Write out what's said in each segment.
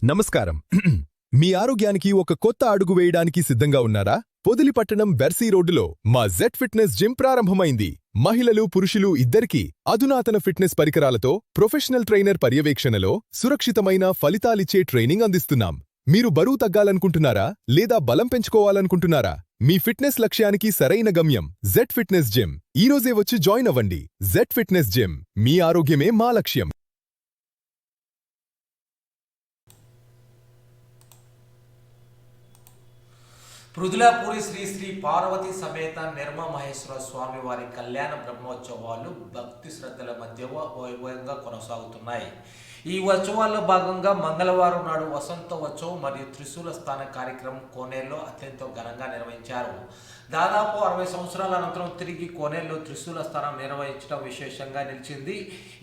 నమస్కారం. మీ ఆరోగ్యానికి ఒక కొత్త అడుగు వేయడానికి సిద్ధంగా ఉన్నారా? పొదిలిపట్టణం వెర్సీ రోడ్డులో మా జెడ్ ఫిట్నెస్ జిమ్ ప్రారంభమైంది. మహిళలు, పురుషులు ఇద్దరికీ అధునాతన ఫిట్నెస్ పరికరాలతో ప్రొఫెషనల్ ట్రైనర్ పర్యవేక్షణలో సురక్షితమైన ఫలితాలిచ్చే ట్రైనింగ్ అందిస్తున్నాం. మీరు బరువు తగ్గాలనుకుంటున్నారా లేదా బలం పెంచుకోవాలనుకుంటున్నారా? మీ ఫిట్నెస్ లక్ష్యానికి సరైన గమ్యం జెడ్ ఫిట్నెస్ జిమ్. ఈరోజే వచ్చి జాయిన్ అవ్వండి. జెడ్ ఫిట్నెస్ జిమ్, మీ ఆరోగ్యమే మా లక్ష్యం. పృథులాపూరి శ్రీ శ్రీ పార్వతీ సమేత నిర్మమహేశ్వర స్వామి వారి కళ్యాణ బ్రహ్మోత్సవాలు భక్తి శ్రద్ధల మధ్య వైభవంగా కొనసాగుతున్నాయి. ఈ ఉత్సవాల్లో భాగంగా మంగళవారం నాడు వసంతోత్సవం మరియు త్రిశూల స్థాన కార్యక్రమం కోనేరులో అత్యంత ఘనంగా నిర్వహించారు. దాదాపు 60 సంవత్సరాల అనంతరం తిరిగి కోనేరులో త్రిశూల స్థానం నిర్వహించడం విశేషంగా నిలిచింది.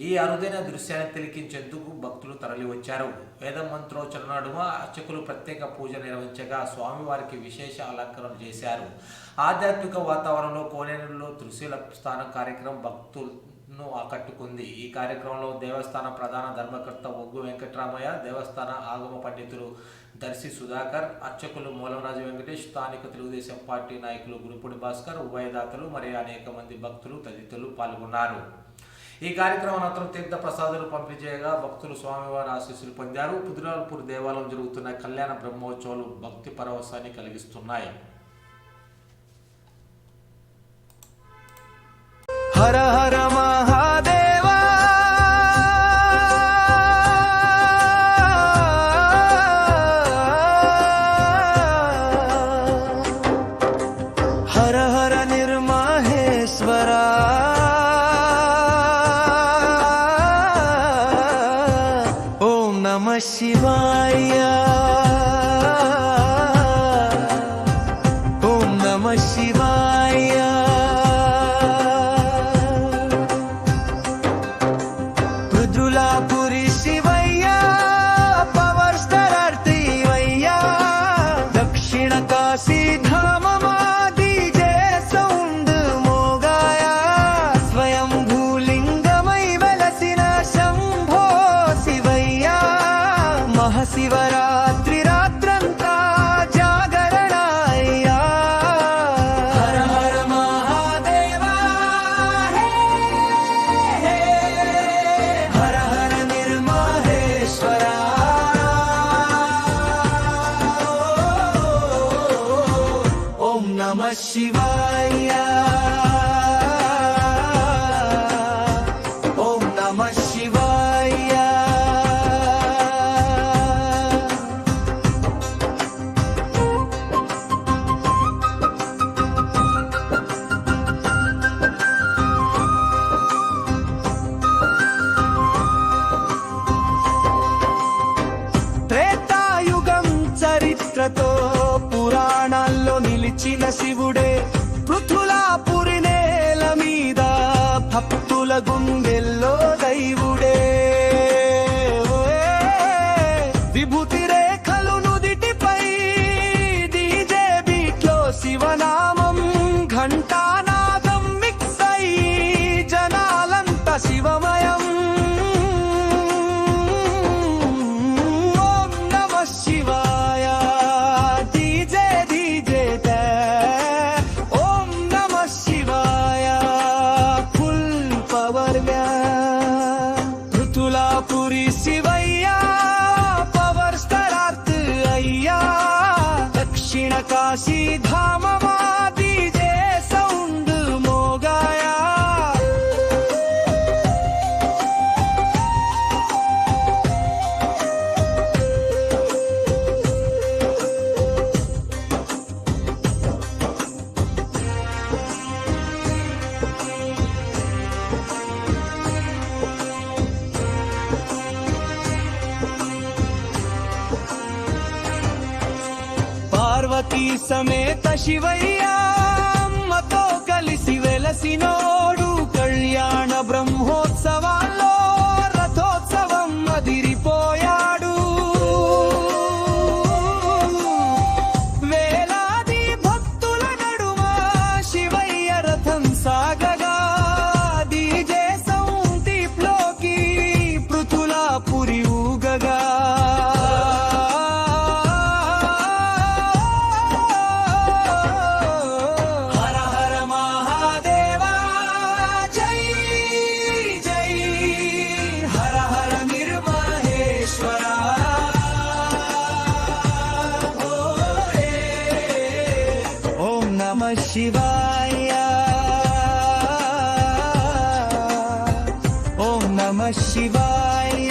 ఈ అరుదైన దృశ్యాన్ని తిలకించేందుకు భక్తులు తరలివచ్చారు. వేద మంత్రోచ్చరణ నడుమ అర్చకులు ప్రత్యేక పూజ నిర్వహించగా స్వామివారికి విశేష అలంకరణ చేశారు. ఆధ్యాత్మిక వాతావరణంలో కోనేరులో త్రిశూల స్థానం కార్యక్రమం భక్తులను ఆకట్టుకుంది. ఈ కార్యక్రమంలో దేవస్థాన ప్రధాన ధర్మకర్త ఒగ్గు వెంకటరామయ్య, దేవస్థాన ఆగమ పండితులు దర్శి సుధాకర్, అర్చకులు మూలంరాజు వెంకటేష్, స్థానిక తెలుగుదేశం పార్టీ నాయకులు గురుపూడి భాస్కర్, ఉభయదాతలు మరియు అనేక మంది భక్తులు తదితరులు పాల్గొన్నారు. ఈ కార్యక్రమం అనంతరం తీర్థ ప్రసాదాలు పంపిణీ చేయగా భక్తులు స్వామివారి ఆశీస్సులు పొందారు. పుదులాపూర్ దేవాలయం జరుగుతున్న కళ్యాణ బ్రహ్మోత్సవాలు భక్తి పరవశాన్ని కలిగిస్తున్నాయి. హర హర మహాదేవా, హర హర నిర్మహేశ్వరా, ఓం నమః శివాయ, ఓం నమః శివాయ. పృథులాపురి శివయ్య, పవర్ స్టార్ ఆర్తివయ్య, దక్షిణ కాశీ ధామమాది జయ సౌండ్ మోగాయ, స్వయం భూలింగమై వెలసిన శంభో శివయ్య, మహాశివరాత్రి రాత్రంతా జాగరణయ్య. హర హర మహాదేవా, హర హర నిర్మహేశ్వరా, ఓం నమః శివాయ, ఓం నమః శివాయ. త్రేతాయుగం చరిత్రతో పురాణాల్లో నిలిచిన శివుడే పృథులాపురి నేల మీద భక్తుల గుండెల్లో దైవుడే. విభూతి రేఖలు నుదిటిపై డీజే బీట్లో శివనామం ఘంటానాదం మిక్స్ అయి జనాలంతా శివమయం. ఓం నమః శివాయ, డీజే డీజే దే, ఓం నమః శివాయ, ఫుల్ పవర్ మ్యా. పృథులాపురి శివయ్య, పవర్ స్టార్ ఆర్త్ అయ్యా, దక్షిణ కాశీ ధామమాది జయ సౌండ్ మోగాయా. పార్వతీ సమేత శివయ్య, అమ్మతో కలిసి వెలసినోడు కళ్యాణ బ్రహ్మోత్సవాల్లో రథోత్సవం అదిరిపోయాడు. వేలాది భక్తుల నడుమ శివయ్య రథం సాగగా డీజే సౌండ్ దీప్లోకి పృథులాపురి ఊగగా. శివాయ ఓం నమః శివాయ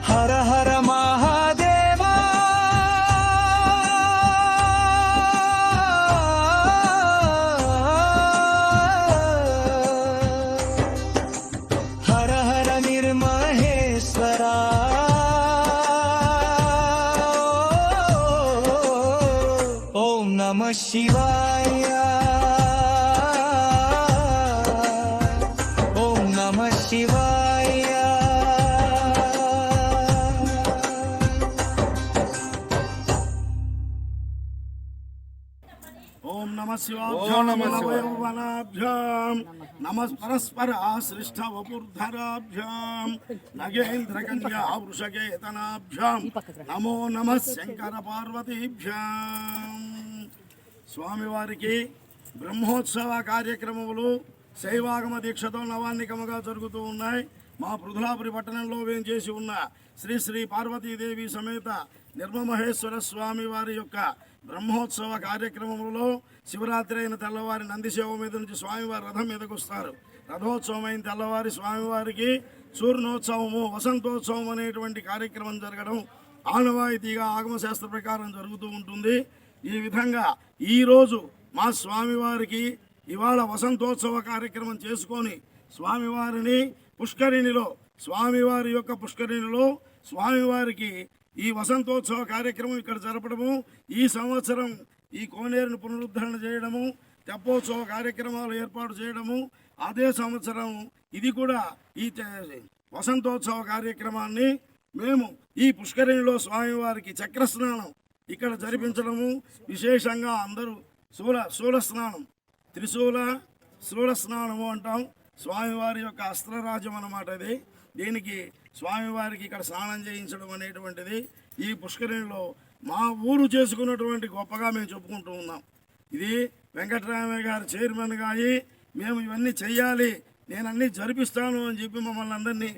హర హర మహాదేవా హర హర నిర్మహేశ్వరా ఓం నమః శివాయ ఓం నమః శివాయ ఓం నమః శివాభ్యాం నమః నమః పరస్పర ఆశ్లిష్ట వపుర్ధరాభ్యాం నగేంద్రకన్యా వృషకేతనాభ్యాం నమో నమః శంకర పార్వతీభ్యాం. స్వామివారికి బ్రహ్మోత్సవ కార్యక్రమములు శైవాగమ దీక్షతో నవాన్నికముగా జరుగుతూ ఉన్నాయి. మా పృథులాపురి పట్టణంలో వేంచేసి ఉన్న శ్రీ శ్రీ పార్వతీదేవి సమేత నిర్మమహేశ్వర స్వామి వారి యొక్క బ్రహ్మోత్సవ కార్యక్రమంలో శివరాత్రి అయిన తెల్లవారి నందిసేవ మీద నుంచి స్వామివారి రథం మీదకు వస్తారు. రథోత్సవం అయిన తెల్లవారి స్వామివారికి సూర్ణోత్సవము వసంతోత్సవం అనేటువంటి కార్యక్రమం జరగడం ఆనవాయితీగా ఆగమశాస్త్ర ప్రకారం జరుగుతూ ఉంటుంది. ఈ విధంగా ఈరోజు మా స్వామివారికి ఇవాళ వసంతోత్సవ కార్యక్రమం చేసుకొని స్వామివారిని పుష్కరిణిలో స్వామివారి యొక్క పుష్కరిణిలో స్వామివారికి ఈ వసంతోత్సవ కార్యక్రమం ఇక్కడ జరపడము, ఈ సంవత్సరం ఈ కోనేరును పునరుద్ధరణ చేయడము, తెప్పోత్సవ కార్యక్రమాలు ఏర్పాటు చేయడము, అదే సంవత్సరం ఇది కూడా ఈ వసంతోత్సవ కార్యక్రమాన్ని మేము ఈ పుష్కరిణిలో స్వామివారికి చక్రస్నానం ఇక్కడ జరిపించడము, విశేషంగా అందరూ శూల స్నానం శూల స్నానము అంటాం. స్వామివారి యొక్క అస్త్రరాజ్యం అన్నమాట ఇది. దీనికి స్వామివారికి ఇక్కడ స్నానం చేయించడం అనేటువంటిది ఈ పుష్కరిణిలో మా ఊరు చేసుకున్నటువంటి గొప్పగా మేము చెప్పుకుంటూ ఉన్నాం. ఇది వెంకటరామయ్య గారు చైర్మన్గా అయ్యి మేము ఇవన్నీ చెయ్యాలి, నేను అన్నీ జరిపిస్తాను అని చెప్పి మమ్మల్ని అందరినీ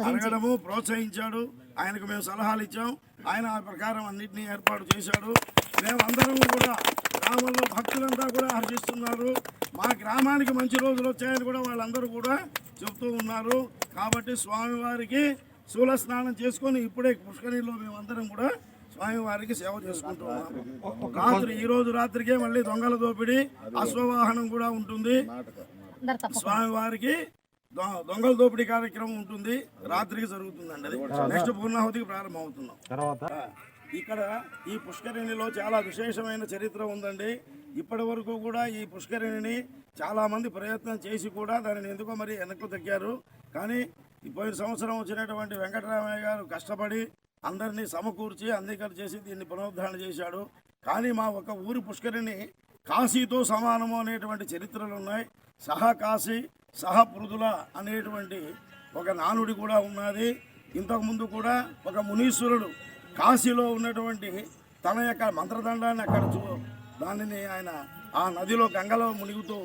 అడగడము ప్రోత్సహించాడు. ఆయనకు మేము సలహాలు ఇచ్చాం, ఆయన ఆ ప్రకారం అన్నింటినీ ఏర్పాటు చేశాడు. మేమందరం కూడా గ్రామంలో భక్తులంతా కూడా హర్షిస్తున్నారు. మా గ్రామానికి మంచి రోజులు వచ్చాయని కూడా వాళ్ళందరూ కూడా చెప్తూ ఉన్నారు. కాబట్టి స్వామివారికి శూల స్నానం చేసుకొని ఇప్పుడే పుష్కరిణిలో మేమందరం కూడా స్వామివారికి సేవ చేసుకుంటున్నాం. ఈ రోజు రాత్రికే మళ్ళీ దొంగల దోపిడీ అశ్వవాహనం కూడా ఉంటుంది. స్వామివారికి దొంగల దోపిడీ కార్యక్రమం ఉంటుంది, రాత్రికి జరుగుతుందండి. అది నెక్స్ట్ పూర్ణాహుతికి ప్రారంభం అవుతున్నాం. ఇక్కడ ఈ పుష్కరిణిలో చాలా విశేషమైన చరిత్ర ఉందండి. ఇప్పటి వరకు కూడా ఈ పుష్కరిణిని చాలా మంది ప్రయత్నం చేసి కూడా దానిని ఎందుకో మరి వెనక్కు తగ్గారు. కానీ పోయిన సంవత్సరం వచ్చినటువంటి వెంకటరామయ్య గారు కష్టపడి అందరినీ సమకూర్చి అంగీకారం చేసి దీన్ని పునరుద్ధరణ చేశాడు. కానీ మా ఒక ఊరి పుష్కరిణి కాశీతో సమానము అనేటువంటి చరిత్రలు ఉన్నాయి. సహ కాశీ సహ పృథుల అనేటువంటి ఒక నానుడి కూడా ఉన్నది. ఇంతకుముందు కూడా ఒక మునీశ్వరుడు కాశీలో ఉన్నటువంటి తన యొక్క మంత్రదండాన్ని అక్కడ దానిని ఆయన ఆ నదిలో గంగలో మునిగుతూ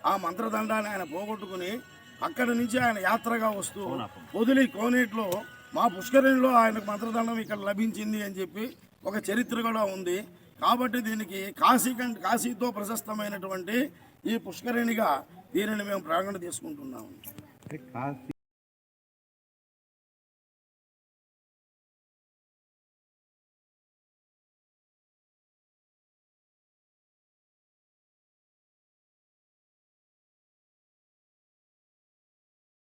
ఆ మంత్రదండాన్ని ఆయన పోగొట్టుకుని అక్కడి నుంచి ఆయన యాత్రగా వస్తూ పొదిలి కోనేట్లో మా పుష్కరిణిలో ఆయనకు మంత్రదండం ఇక్కడ లభించింది అని చెప్పి ఒక చరిత్ర కూడా ఉంది. కాబట్టి దీనికి కాశీతో ప్రశస్తమైనటువంటి ఈ పుష్కరిణిగా దీనిని మేము ప్రారంభం తీసుకుంటున్నాము. కాశీ